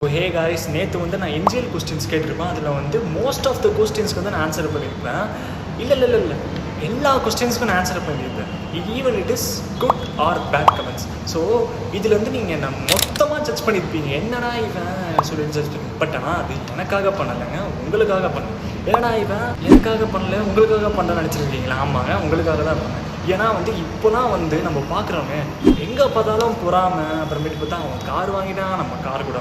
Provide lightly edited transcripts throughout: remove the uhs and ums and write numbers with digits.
Hey guys, நேற்று வந்து நான் என்ஜிஎல் கொஸ்டின்ஸ் கேட்டிருப்பேன். அதில் வந்து மோஸ்ட் ஆஃப் த கொஸ்டின்ஸ்க்கு வந்து நான் ஆன்சர் பண்ணியிருப்பேன். இல்லை எல்லா கொஸ்டின்ஸ்க்கும் நான் ஆன்சர் பண்ணியிருப்பேன். Even it is good or bad comments. So இதில் வந்து நீங்கள் என்ன மொத்தமாக ஜட்ஜ் பண்ணியிருப்பீங்க, என்னடா இவன் சொல்லிட்டு ஜட்ஜ் பண்ணி. பட் ஆனால் அது எனக்காக பண்ணலைங்க, உங்களுக்காக பண்ணேன். ஏன்னா இவன் எனக்காக பண்ணல, உங்களுக்காக பண்ண நினச்சிருக்கீங்களா? ஆமாங்க, உங்களுக்காக தான் பண்ணேன். ஏன்னா வந்து இப்போலாம் வந்து நம்ம பார்க்குறோமே, எங்கே பார்த்தாலும் பொறாமை. அப்புறமேட்டு பார்த்தா அவன் கார் வாங்கிட்டான், நம்ம கார் கூட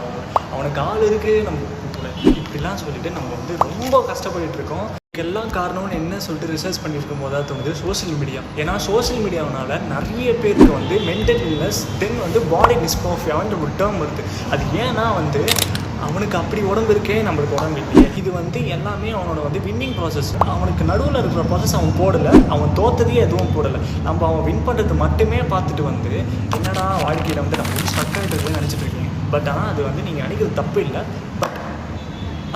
அவனுக்கு கால் இருக்குது, நம்ம கூட இப்படிலாம் சொல்லிட்டு நம்ம வந்து ரொம்ப கஷ்டப்பட்டு இருக்கோம். இதுக்கெல்லாம் காரணம்னு என்ன சொல்லிட்டு ரிசர்ச் பண்ணியிருக்கும் போது தான் தோணுது சோஷியல் மீடியா. ஏன்னா சோஷியல் மீடியாவனால நிறைய பேருக்கு வந்து மென்டல் இல்னஸ், தென் வந்து பாடி டிஸ்மோர்ஃபியான்ற ஒரு டேர்ம் வருது. அது ஏன்னா வந்து அவனுக்கு அப்படி உடம்பு இருக்கே, நம்மளுக்கு உடம்பு இல்லையே. இது வந்து எல்லாமே அவனோட வந்து வின்னிங் ப்ராசஸ். அவனுக்கு நடுவில் இருக்கிற ப்ராசஸ் அவன் போடலை, அவன் தோற்றதையே எதுவும் போடலை. நம்ம அவன் வின் பண்ணுறது மட்டுமே பார்த்துட்டு வந்து என்னடா வாழ்க்கையில் வந்து நம்ம ஸ்ட்ரக் ஆகிட்டு நினச்சிட்டு இருக்கீங்க. பட் ஆனால் அது வந்து நீங்கள் நினைக்கிறது தப்பு இல்லை, பட்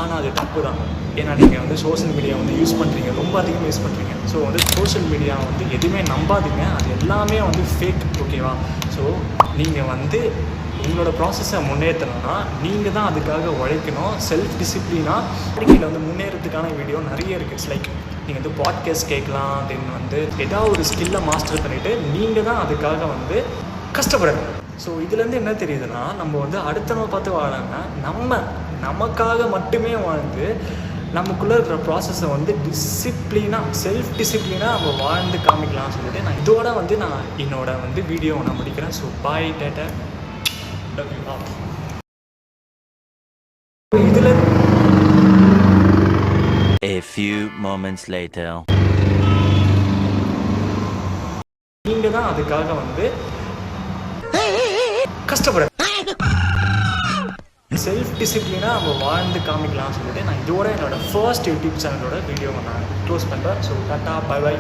ஆனால் அது தப்பு தான். ஏன்னா நீங்கள் வந்து சோஷியல் மீடியா வந்து யூஸ் பண்ணுறீங்க, ரொம்ப அதிகமாக யூஸ் பண்ணுறீங்க. ஸோ வந்து சோஷியல் மீடியா வந்து எதுவுமே நம்பாதீங்க, அது எல்லாமே வந்து ஃபேக், ஓகேவா? ஸோ நீங்கள் வந்து உங்களோட ப்ராசஸை முன்னேற்றணும்னா நீங்கள் தான் அதுக்காக உழைக்கணும். செல்ஃப் டிசிப்ளினாக வாழ்க்கையில் வந்து முன்னேறதுக்கான வீடியோ நிறைய இருக்குது. இட்ஸ் லைக் நீங்கள் வந்து பாட்காஸ்ட் கேட்கலாம், தென் வந்து ஏதாவது ஒரு ஸ்கில்லை மாஸ்டர் பண்ணிவிட்டு நீங்கள் தான் அதுக்காக வந்து கஷ்டப்படணும். ஸோ இதுலேருந்து என்ன தெரியுதுன்னா, நம்ம வந்து அடுத்தவங்க பார்த்து வாழாமல் நமக்காக மட்டுமே வாழ்ந்து நமக்குள்ளே இருக்கிற ப்ராசஸை வந்து டிசிப்ளினாக, செல்ஃப் டிசிப்ளினாக நம்ம வாழ்ந்து காமிக்கலாம்னு சொல்லிட்டு நான் இதோட வந்து நான் என்னோட வந்து வீடியோவை நான் முடிக்கிறேன். So bye, data, love you all. இதில் A few moments later. நீங்கள் தான் அதுக்காக வந்து கஷ்டப்பட செல்ஃப் டிசிப்ளினாக நம்ம வாழ்ந்து காமிக்கலாம்னு சொல்லிட்டு நான் இதோட என்னோட ஃபர்ஸ்ட் யூடியூப் சேனலோட வீடியோவை நான் க்ளோஸ் பண்ணுறேன். So tata, bye by.